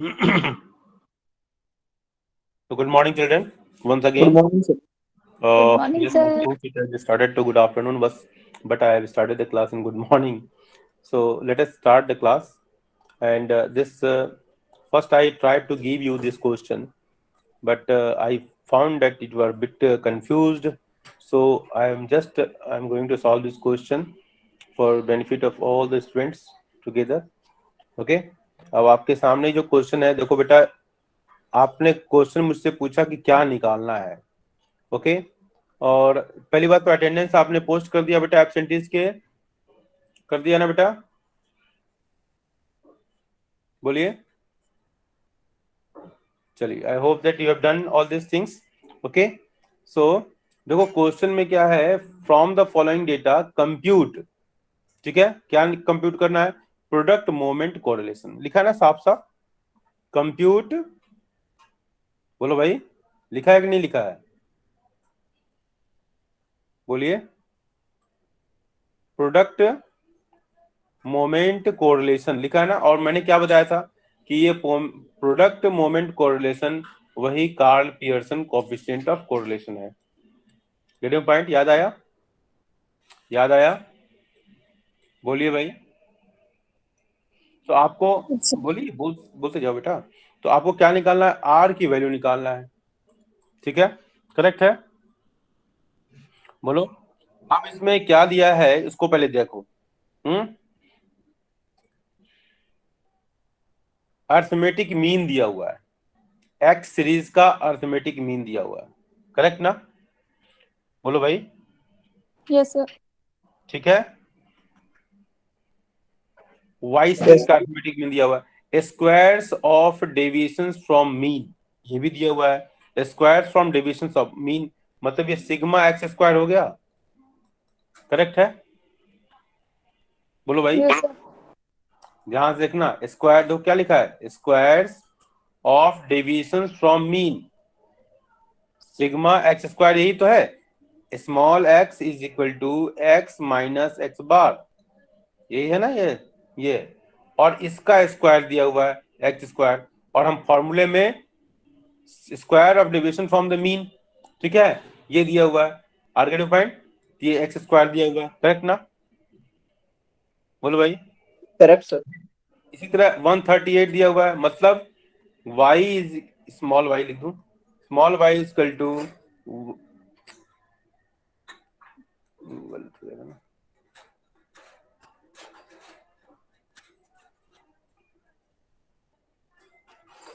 So good morning, children. Once again. Good morning, sir. Good morning, Yes, my sir. school teacher just started to good afternoon, but I have started the class in good morning. So let us start the class. And this first I tried to give you this question, but I found that it were a bit confused. So I'm going to solve this question for benefit of all the students together. Okay अब आपके सामने जो question है, देखो बेटा, आपने question मुझसे पूछा कि क्या निकालना है। ओके, और पहली बात तो अटेंडेंस आपने पोस्ट कर दिया बेटा, एब्सेंटीज के कर दिया ना बेटा, बोलिए। चलिए, I hope that you have done all this things. Okay, so देखो क्वेश्चन में क्या है, from the following data compute, ठीक है, क्या कंप्यूट करना है, प्रोडक्ट मोमेंट कोरिलेशन, लिखा है ना साफ साफ, कंप्यूट, बोलो भाई, लिखा है कि नहीं लिखा है, बोलिए। प्रोडक्ट मोमेंट कोरिलेशन लिखा है ना, और मैंने क्या बताया था कि ये प्रोडक्ट मोमेंट कोरिलेशन वही Karl Pearson coefficient of correlation है। गेटिंग पॉइंट, याद आया, याद आया, बोलिए भाई। तो आपको बोलिए, बोलते जाओ बेटा। तो आपको क्या निकालना है, आर की वैल्यू निकालना है, ठीक है, करेक्ट है, बोलो। अब इसमें क्या दिया है इसको पहले देखो। अर्थमेटिक मीन दिया हुआ है, एक्स सीरीज का अर्थमेटिक मीन दिया हुआ है, करेक्ट ना, बोलो भाई। Yes sir. ठीक है, वाई सीरीज का अर्थमेटिक मीन दिया हुआ है, squares of deviations from mean ये भी दिया हुआ है, squares from deviations of mean मतलब ये सिग्मा एक्स स्क्वायर हो गया, करेक्ट है, बोलो भाई। Yes sir. ध्यान से देखना, स्क्वायर दो क्या लिखा है, squares of deviations from mean sigma X square, यही तो है, small X is equal to X minus X bar, यही है ना ये, और इसका स्क्वायर दिया हुआ है एक्स स्क्वायर, और हम फॉर्मूले में square of deviation from the mean, ठीक है, ये दिया हुआ है आर्गेटिव पॉइंट, ये एक्स स्क्वायर दिया हुआ है, करेक्ट ना, बोलो भाई। Correct sir. इसी तरह 138 दिया हुआ है, मतलब y इज स्मॉल y लिख दूं, small y is equal to,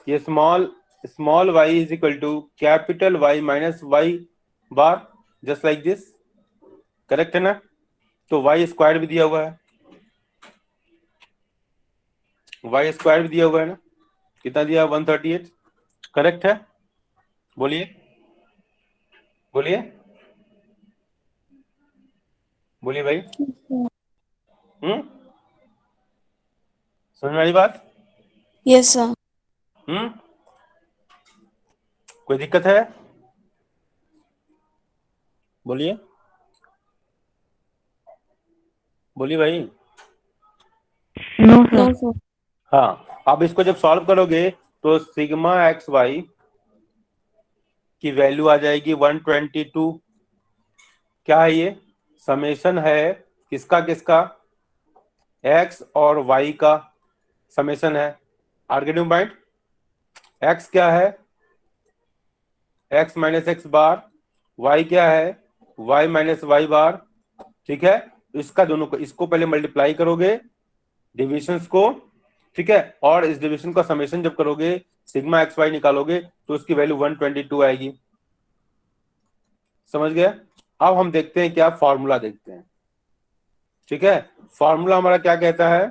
ये small y is equal to capital Y minus y bar, just like this, correct है ना। तो y स्क्वायर भी दिया हुआ है, y स्क्वायर भी दिया हुआ है ना, कितना दिया, 138, करेक्ट है, बोलिए, बोलिए, बोलिए भाई। समझ में आई बात, यस सर। कोई दिक्कत है, बोलिए, बोलिए भाई। No sir. हाँ, अब इसको जब सॉल्व करोगे तो सिग्मा एक्स वाई की वैल्यू आ जाएगी 122, क्या है ये, समेशन है किसका किसका, एक्स और वाई का समेशन है, आर्गेटिव पॉइंट, एक्स क्या है, x minus X bar, Y क्या है, वाई माइनस वाई बार, ठीक है, इसका दोनों को, इसको पहले मल्टीप्लाई करोगे डिविजन्स को, ठीक है, और इस डिविजन का समेशन जब करोगे सिग्मा एक्स वाई निकालोगे तो उसकी वैल्यू 122 आएगी, समझ गए। अब हम देखते हैं क्या फॉर्मूला देखते हैं, ठीक है, फॉर्मूला हमारा क्या कहता है,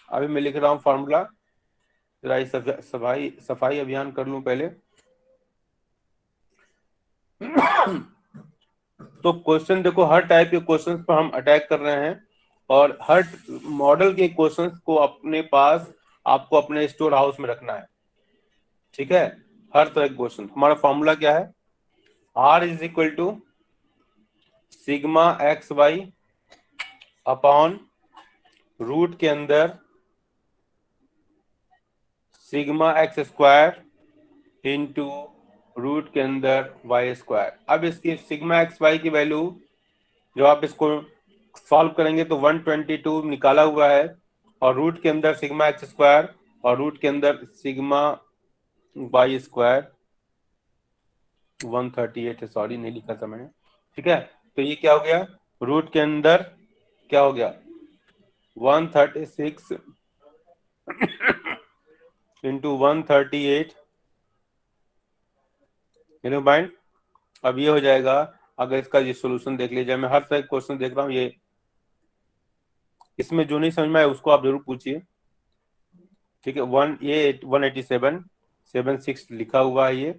अभी मैं लिख रहा हूं फॉर्मूला, जरा सफाई सफाई अभियान कर लूं पहले। तो क्वेश्चन देखो, हर टाइप के क्वेश्चंस पर हम अटैक कर रहे हैं, और हर मॉडल के क्वेश्चंस को अपने पास आपको अपने स्टोर हाउस में रखना है, ठीक है, हर तरह के क्वेश्चन। हमारा फॉर्मूला क्या है, R is equal to sigma X Y upon root के अंदर sigma X square into root के अंदर वाई स्क्वायर। अब इसकी सिग्मा एक्स वाई की वैल्यू जब आप इसको सॉल्व करेंगे तो 122 निकाला हुआ है, और रूट के अंदर सिग्मा एक्स स्क्वायर और रूट के अंदर सिग्मा वाई स्क्वायर 138 है, सॉरी नहीं लिखा था मैंने। ठीक है, तो ये क्या हो गया, रूट के अंदर क्या हो गया 136 इंटू 138 पॉइंट। अब ये हो जाएगा, अगर इसका ये सोल्यूशन देख लीजिए, मैं हर तरह क्वेश्चन देख रहा हूँ, ये इसमें जो नहीं समझ में आए उसको आप जरूर पूछिए। ठीक है, 187.76 लिखा हुआ है ये।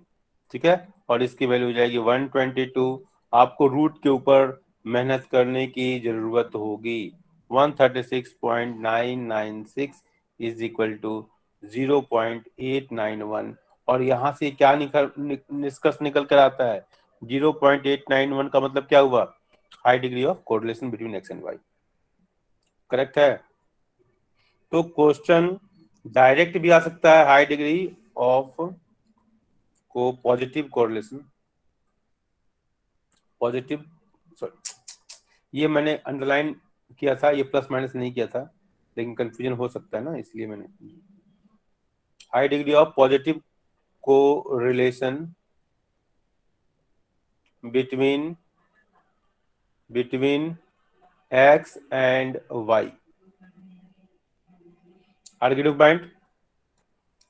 ठीक है, और इसकी वैल्यू हो जाएगी 122। आपको रूट के ऊपर मेहनत करने की जरूरत होगी। 136.996 इज इक्वल टू 0.891, और यहाँ से क्या निष्कर्ष निकल कर आता है, 0.891 का मतलब क्या हुआ, high degree of correlation between X and Y. Correct है। तो क्वेश्चन डायरेक्ट भी आ सकता है, हाई डिग्री ऑफ को पॉजिटिव कोरिलेशन, पॉजिटिव, सॉरी ये मैंने अंडरलाइन किया था, ये प्लस माइनस नहीं किया था, लेकिन कंफ्यूजन हो सकता है ना, इसलिए मैंने high degree of positive correlation between X and Y. आर्ग्यूटिव पॉइंट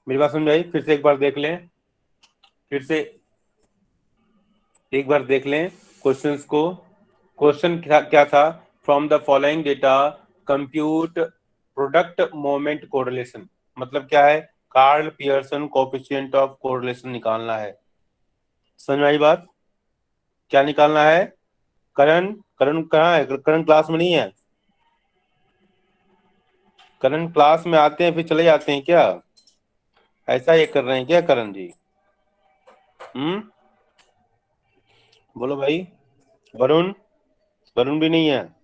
मेरी बात समझ आई? फिर से एक बार देख लें, फिर से एक बार देख लें क्वेश्चंस को। क्वेश्चन क्या था, from the following data compute product moment correlation, मतलब क्या है, Karl Pearson coefficient of correlation निकालना है। समझ में आई बात? क्या निकालना है? करण, करण कहाँ है? करण क्लास में नहीं है? करण क्लास में आते हैं फिर चले जाते हैं क्या? ऐसा ये कर रहे हैं क्या करण जी? बोलो भाई। वरुण, वरुण भी नहीं है?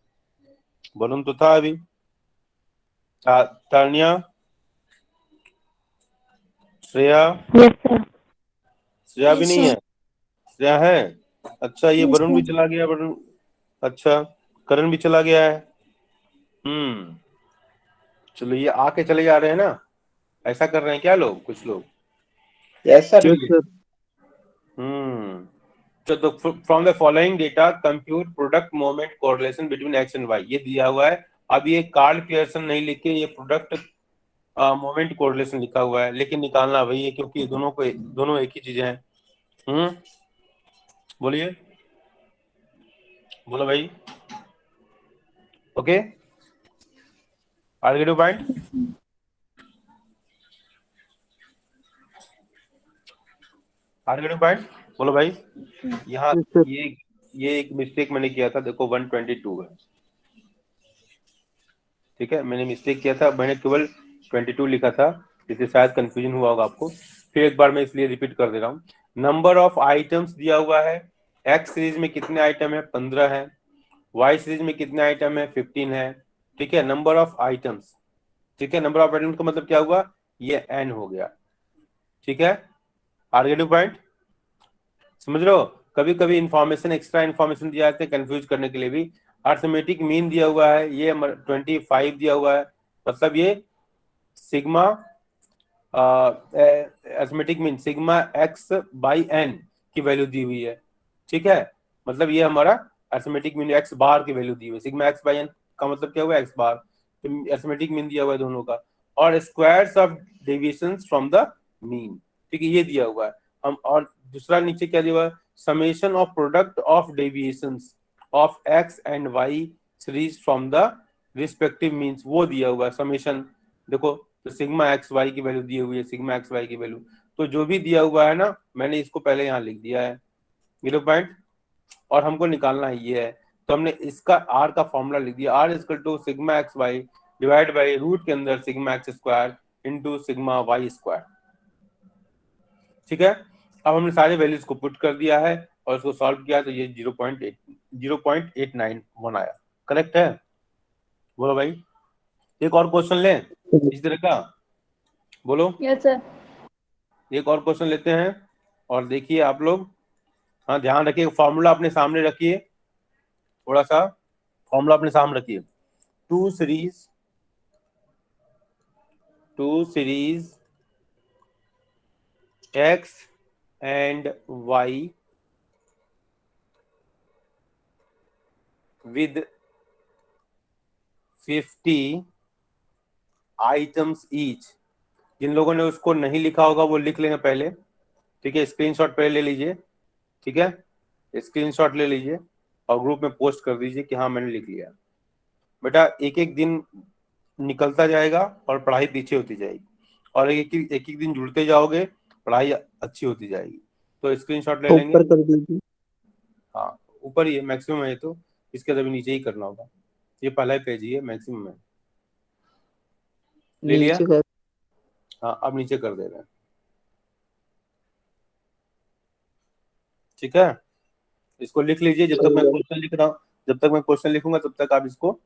वरुण तो था अभी। Tanya, Shreya, yes sir. श्रेया भी यस नहीं सर। है? श्रेया है? अच्छा, ये यस वरुण भी सर। चला गया, वरुण। अच्छा, करण भी चला गया है। चलो, ये आके चले जा रहे हैं ना, ऐसा कर रहे हैं क्या लोग, कुछ लोग? Yes sir. चलिए। तो from the following data compute product moment correlation between X and Y, ये दिया हुआ है। अब ये कार्ल पियर्सन नहीं लिख के ये प्रोडक्ट मोमेंट कोरिलेशन लिखा हुआ है, लेकिन निकालना वही है, क्योंकि दोनों एक ही चीजें हैं। बोलिए, बोलो भाई। ओके, आर्ग्यूटिव पॉइंट। आर्ग्यूटिव पॉइंट बोलो भाई। यहाँ ये एक मिस्टेक मैंने किया था, देखो 122 है। ठीक है, मैंने मिस्टेक किया था, मैंने केवल 22 लिखा था, इससे शायद कंफ्यूजन हुआ होगा आपको। फिर एक बार मैं इसलिए रिपीट कर दे रहा हूँ। नंबर ऑफ आइटम्स दिया हुआ है, एक्स सीरीज में कितने आइटम है, 15 है। वाई सीरीज में कितने आइटम है, 15 है। ठीक है, नंबर ऑफ आइटम्स। ठीक है, नंबर ऑफ आइटम्स का मतलब क्या हुआ, ये n हो गया। ठीक है, आर्ग्यूटिव पॉइंट समझ रहे हो? कभी कभी इंफॉर्मेशन, एक्स्ट्रा इंफॉर्मेशन दिया जाते हैं कंफ्यूज करने के लिए भी। अर्थमेटिक मीन दिया हुआ है, ये 25 दिया हुआ है, मतलब ये sigma arithmetic mean sigma X by N की वैल्यू दी हुई है। ठीक है, मतलब ये हमारा अर्थमेटिक मीन एक्स बार की वैल्यू दी हुई है, सिग्मा एक्स बाई एन का मतलब क्या हुआ, एक्स बार। तो अर्थमेटिक मीन दिया हुआ है दोनों का, और squares of deviations from the mean. ठीक है, ये दिया हुआ है हम। और दूसरा नीचे क्या दिया हुआ है, summation of product of deviations of X and Y series from the respective means, वो दिया हुआ है समेशन। देखो, तो सिग्मा एक्स वाई की वैल्यू दी हुई है, सिग्मा एक्स वाई की वैल्यू, तो जो भी दिया हुआ है ना, मैंने इसको पहले यहाँ लिख दिया है, जीरो पॉइंट, और हमको निकालना है ये है। तो हमने इसका आर का फॉर्मूला लिख दिया, R equal to sigma X Y divide by root के अंदर sigma X square into sigma Y square. ठीक है, अब हमने सारे वैल्यूज को पुट कर दिया है और इसको सॉल्व किया, तो ये 0.891 आया। करेक्ट है? बोलो भाई। एक और क्वेश्चन लें इस तरह का। बोलो। Yes sir. एक और क्वेश्चन लेते हैं और देखिए आप लोग। हाँ, ध्यान रखिए, फॉर्मूला अपने सामने रखिए, थोड़ा सा फॉर्मूला अपने सामने रखिए। Two series x and y with 50 items each. जिन लोगों ने उसको नहीं लिखा होगा वो लिख लेंगे पहले, ठीक है। स्क्रीनशॉट पहले ले लीजिए, ठीक है। स्क्रीनशॉट ले लीजिए और ग्रुप में पोस्ट कर दीजिए कि हाँ मैंने लिख लिया। बेटा एक एक दिन निकलता जाएगा और पढ़ाई पीछे होती जाएगी, और एक एक दिन जुड़ते जाओगे, पढ़ाई अच्छी होती जाएगी। तो स्क्रीनशॉट ले लेंगे। ऊपर कर दीजिए। हाँ, ऊपर ही है, मैक्सिमम है तो इसके अभी नीचे ही करना होगा। ये पहला ही पेज ही है, मैक्सिमम है। ले लिया? नीचे कर। हाँ, अब नीचे कर दे रहे हैं, ठीक है। इसको लिख लीजिए। जब तक मैं क्वेश्चन लिख रहा हूँ, जब तक मैं क्वेश्चन लिखूंगा तब तक आप इसको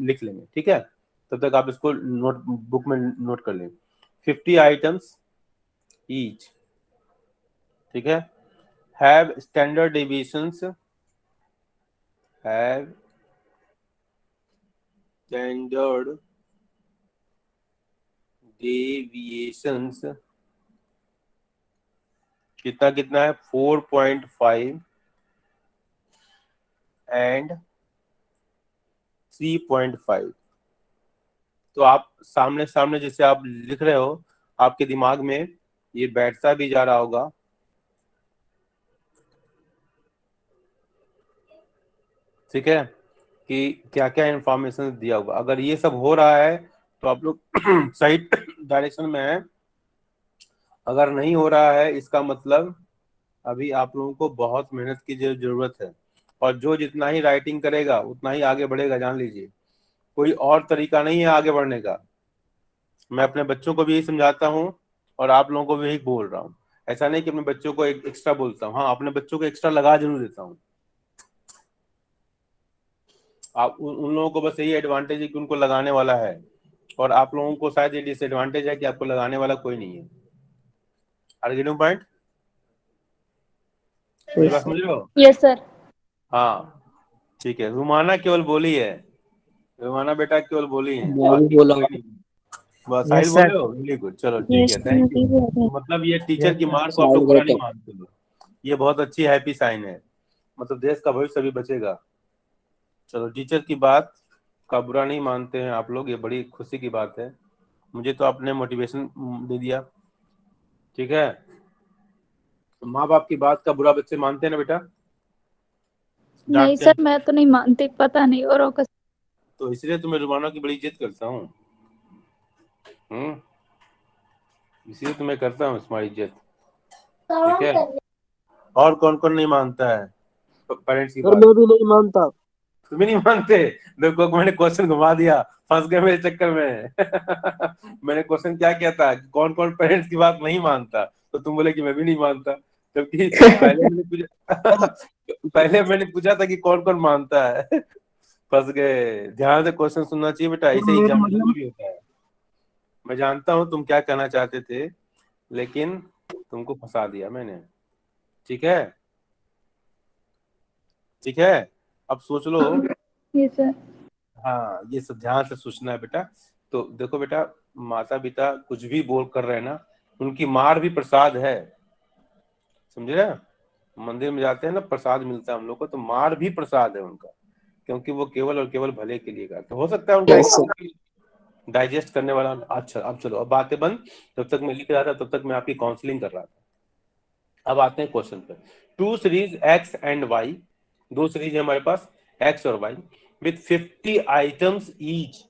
लिख लेंगे, ठीक है। तब तक आप इसको नोट बुक में नोट कर लेंगे। 50 आइटम्स ईच, ठीक है। Have standard deviations, have standard deviations कितना कितना है? 4.5 एंड 3.5। तो आप सामने सामने जैसे आप लिख रहे हो, आपके दिमाग में ये बैठता भी जा रहा होगा, ठीक है, कि क्या क्या इंफॉर्मेशन दिया होगा। अगर ये सब हो रहा है तो आप लोग सही डायरेक्शन में है। अगर नहीं हो रहा है इसका मतलब अभी आप लोगों को बहुत मेहनत की जरूरत है, और जो जितना ही राइटिंग करेगा उतना ही आगे बढ़ेगा, जान लीजिए। कोई और तरीका नहीं है आगे बढ़ने का। मैं अपने बच्चों को भी यही समझाता हूँ और आप लोगों को भी यही बोल रहा हूँ। ऐसा नहीं कि अपने बच्चों को एक्स्ट्रा बोलता हूँ, हाँ अपने बच्चों को एक्स्ट्रा लगा जरूर देता हूँ। आप उन लोगों को बस यही एडवांटेज है कि उनको लगाने वाला है, और आप लोगों को शायद ये डिसएडवांटेज है कि आपको लगाने वाला कोई नहीं है। Are getting point? मेरी बात समझ रहे हो? Yes sir. हाँ, ठीक है। रुमाना केवल बोली है, रुमाना बेटा केवल बोली है, मैं भी बाकी बोला। कोई नहीं। बस साहिल यस बोल सर। रहे हो, वेरी गुड, चलो ठीक यस है, सर, थैंक मैं यू। भी बोल रहा हूँ। मतलब ये टीचर की मार को आप लोग साइड बुरा नहीं बेटा। मानते हो, ये बहुत अच्छी हैप्पी साइन है। मतलब देश का भविष्य भी बचेगा। चलो, टीचर की बात का बुरा नहीं मानते हैं आप लोग, ये बड़ी खुशी की बात है। मुझे तो आपने मोटिवेशन दे दिया, ठीक है। माँ बाप की बात का बुरा बच्चे मानते हैं ना बेटा? नहीं डांटते सर, हैं। मैं तो नहीं मानती, पता नहीं औरों का। तो इसलिए तो मैं रुमाना की बड़ी इज्जत करता हूँ। इसलिए तो मैं करता हूँ तुम्हारी इज्जत, ठीक है। और कौन कौन नहीं मानता है पेरेंट्स की सर बात? मैं भी नहीं मानता। तुम भी नहीं मानते? देखो मैंने क्वेश्चन घुमा दिया, फंस गए मेरे चक्कर में। मैंने क्वेश्चन क्या किया था, कौन कौन पेरेंट्स की बात नहीं मानता, तो तुम बोले कि मैं भी नहीं मानता। जबकि पहले मैंने पूछा पहले मैंने पूछा था कि कौन कौन मानता है। फंस गए। ध्यान से क्वेश्चन सुनना चाहिए बेटा, ऐसे मेरा एग्जामिनेशन में मतलब भी होता है। मैं जानता हूँ तुम क्या कहना चाहते थे, लेकिन तुमको फंसा दिया मैंने, ठीक है। ठीक है, अब सोच लो। Yes sir. हाँ, ये सब ध्यान से सोचना है बेटा। तो देखो बेटा, माता पिता कुछ भी बोल कर रहे हैं ना, उनकी मार भी प्रसाद है, समझे ना। मंदिर में जाते हैं ना, प्रसाद मिलता है हम लोग को, तो मार भी प्रसाद है उनका, क्योंकि वो केवल और केवल भले के लिए करते। हो सकता है उनका यस सर। एक डाइजेस्ट करने वाला। अच्छा, अब चलो, अब बातें बंद। जब तक मैं लिख रहा था तब तक मैं आपकी काउंसलिंग कर रहा था। अब आते हैं क्वेश्चन पे। Two series X and Y, दो सीरीज है हमारे पास, एक्स और वाई, विथ 50 आइटम्स ईच,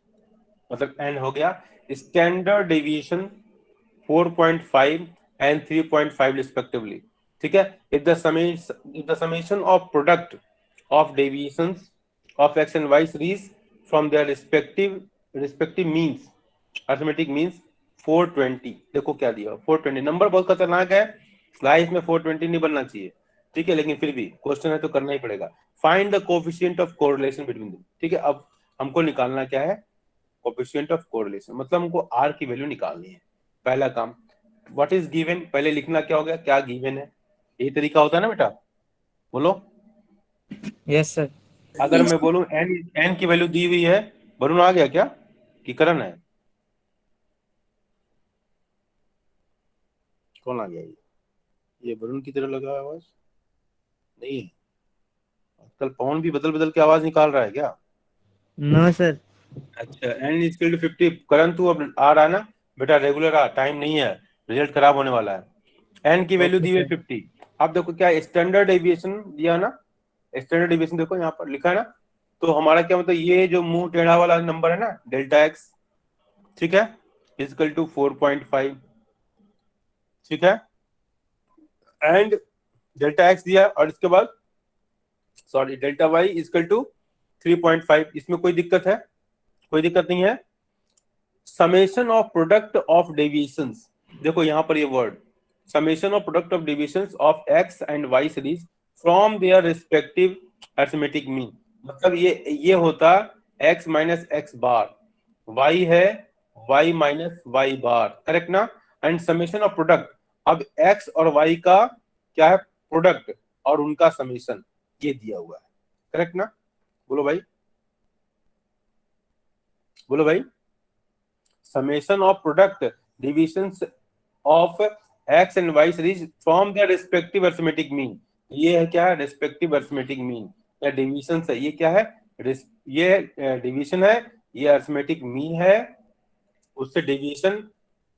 मतलब एन हो गया। स्टैंडर्ड डेविएशन 4.5 एंड 3.5 रिस्पेक्टिवली, ठीक है। If the summation of product of deviations of X and Y series from their respective means, arithmetic means 420। देखो क्या दिया, 420 नंबर बहुत खतरनाक है। लाइफ में 420 नहीं बनना चाहिए, ठीक है, लेकिन फिर भी क्वेश्चन है तो करना ही पड़ेगा। Find the coefficient of correlation between them, ठीक है। अब हमको निकालना क्या है? कोएफिशिएंट ऑफ कोरिलेशन, मतलब हमको आर की वैल्यू निकालनी है। पहला काम, व्हाट इज गिवन, पहले लिखना क्या हो गया, क्या गिवन है, यही तरीका होता है ना बेटा, बोलो। Yes sir. अगर मैं बोलूं एन की वैल्यू दी हुई है, वरुण आ गया क्या कि करण है, कौन आ गया, ये वरुण की तरह लगा आवाज नहीं है, आजकल पवन भी बदल बदल के आवाज निकाल रहा है क्या। No sir. अच्छा, N is equal to 50, Karan तू अब आ रहा है ना बेटा, रेगुलर आ, टाइम नहीं है, रिजल्ट खराब होने वाला है। एन की वैल्यू दी हुई है 50। अब देखो क्या स्टैंडर्ड डेविएशन दिया ना, स्टैंडर्ड डेविएशन देखो यहाँ पर लिखा है ना, तो हमारा क्या मतलब, ये जो मुंह टेढ़ा वाला नंबर है ना डेल्टा एक्स, ठीक है, इक्वल टू 4.5, ठीक है, एंड डेल्टा एक्स दिया और इसके बाद sorry delta Y equal to 3.5, इसमें कोई दिक्कत है, कोई दिक्कत नहीं है। Summation of product of deviations, देखो यहाँ पर ये word summation of product of deviations of X and Y series from their respective arithmetic mean, मतलब ये होता X minus X bar, Y है Y minus Y bar, correct ना, and summation of product, अब एक्स और Y का क्या है, प्रोडक्ट और उनका समेशन, ये दिया हुआ है, करेक्ट ना, बोलो भाई, बोलो भाई। summation of product divisions of x and y series from their respective arithmetic mean, ये है क्या है, respective arithmetic mean या divisions है, ये क्या है, ये डिवीजन है, ये arithmetic mean है, उससे डिवीजन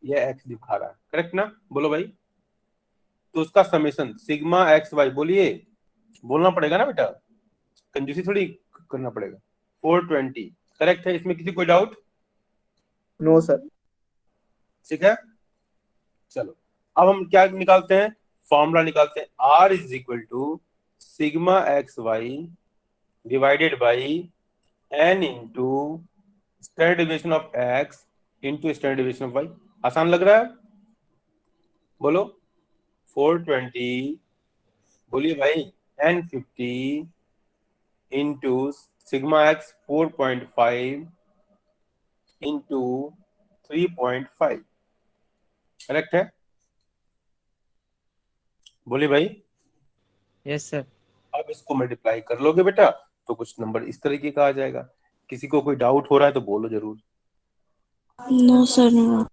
ये x दिखा रहा है, करेक्ट ना, बोलो भाई। तो उसका समेशन सिग्मा एक्स वाई, बोलिए, बोलना पड़ेगा ना बेटा, कंजूसी थोड़ी करना पड़ेगा। 420 करेक्ट है, इसमें किसी कोई डाउट, नो सर। ठीक है, चलो अब हम क्या निकालते हैं, फॉर्मूला निकालते हैं, R is equal to sigma X Y divided by N into standard deviation of X into standard deviation of Y. आसान लग रहा है, बोलो। 420 बोलिए भाई, N 50 into sigma X 4.5 into 3.5, correct है, बोलिए भाई। Yes sir. अब इसको मल्टीप्लाई कर लोगे बेटा तो कुछ नंबर इस तरीके का आ जाएगा। किसी को कोई डाउट हो रहा है तो बोलो जरूर। No sir no.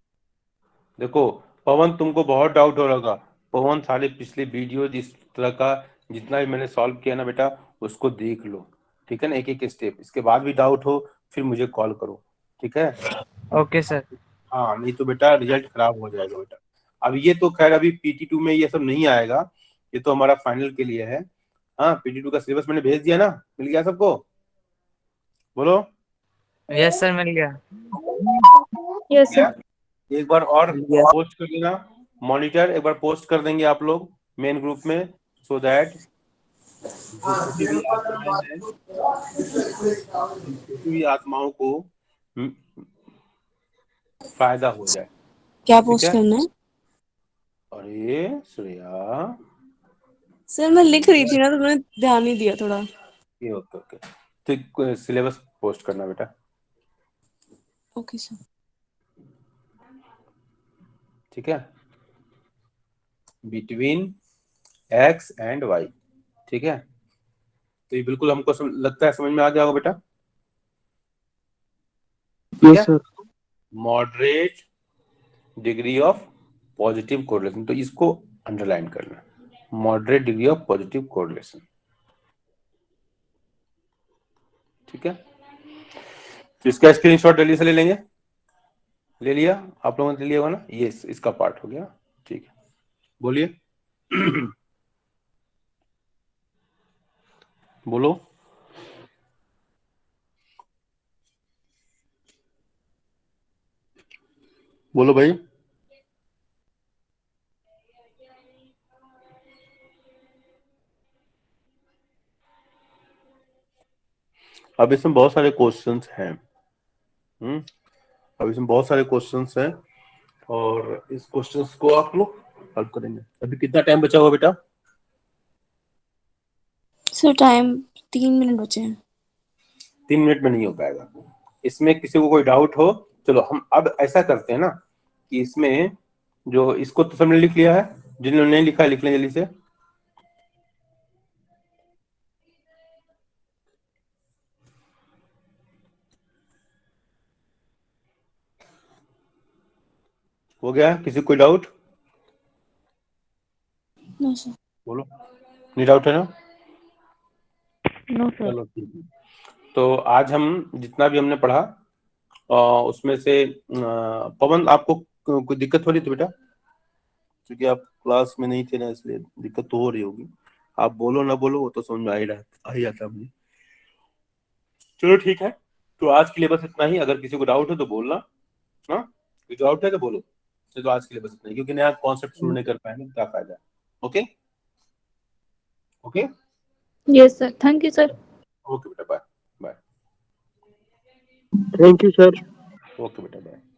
देखो पवन, तुमको बहुत डाउट हो रहा होगा, पवन सारे पिछले वीडियो जिस तरह का जितना भी मैंने सॉल्व किया ना बेटा, उसको देख लो, ठीक है ना, एक एक स्टेप, इसके बाद भी डाउट हो फिर मुझे कॉल करो, ठीक है। Okay sir. हाँ, नहीं तो बेटा रिजल्ट खराब हो जाएगा बेटा। अब ये तो खैर अभी PT2 में ये सब नहीं आएगा, ये तो हमारा फाइनल के लिए है। हाँ, PT2 का सिलेबस मैंने भेज दिया ना, मिल गया सबको, बोलो। यस सर, मिल गया। Yes sir. एक बार और मिल गया। पोस्ट कर देना, मॉनिटर एक बार पोस्ट कर देंगे आप लोग मेन ग्रुप में, सो दैट जो छोटी भी आत्माएं हैं, छोटी भी आत्माओं को फायदा हो जाए, क्या ठीक पोस्ट है। करना है अरे श्रेया, सर? मैं लिख रही थी ना तो मैंने ध्यान नहीं दिया थोड़ा। ये ओके ओके, तो सिलेबस पोस्ट करना बेटा, ओके सर। ठीक है, बिटवीन एक्स एंड वाई, ठीक है। तो ये बिल्कुल हमको लगता है समझ में आ गया होगा बेटा, ठीक है। Moderate degree of positive correlation, तो इसको अंडरलाइन करना, moderate degree of positive correlation, ठीक है। तो इसका स्क्रीनशॉट जल्दी से ले लेंगे, ले लिया आप लोगों ने, ले लिया होगा ना, ये इसका पार्ट हो गया, ठीक है, बोलिए। बोलो, बोलो भाई। अब इसमें बहुत सारे क्वेश्चंस हैं, अब इसमें बहुत सारे क्वेश्चंस हैं और इस क्वेश्चंस को आप लोग हल करेंगे। अभी कितना टाइम बचा हुआ बेटा? सर टाइम 3 मिनट बचे हैं। 3 मिनट में नहीं हो पाएगा, इसमें किसी को कोई डाउट हो, चलो हम अब ऐसा करते हैं ना कि इसमें जो इसको तो सबने लिख लिया है, जिन्होंने नहीं लिखा लिख लें जल्दी से। हो गया? किसी को कोई डाउट? No sir. बोलो, नहीं डाउट है ना? No sir. चलो ठीक है। तो आज हम जितना भी हमने पढ़ा उसमें से पवन आपको कोई दिक्कत हो रही थी बेटा? क्योंकि आप क्लास में नहीं थे ना, इसलिए दिक्कत तो हो रही होगी। आप बोलो ना बोलो वो तो समझ में आ ही जाता मुझे। चलो ठीक है, तो आज के लिए बस इतना ही। अगर किसी को डाउट है तो बोलना। हाँ, कोई डाउट है तो बोलो। तो आज के लिए बस इतना ही, क्योंकि नया कॉन्सेप्ट शुरू नहीं कर पाएंगे तो क्या फायदा है। Okay okay yes sir, thank you sir. Okay बेटा, bye bye. Thank you sir. Okay बेटा, बाय।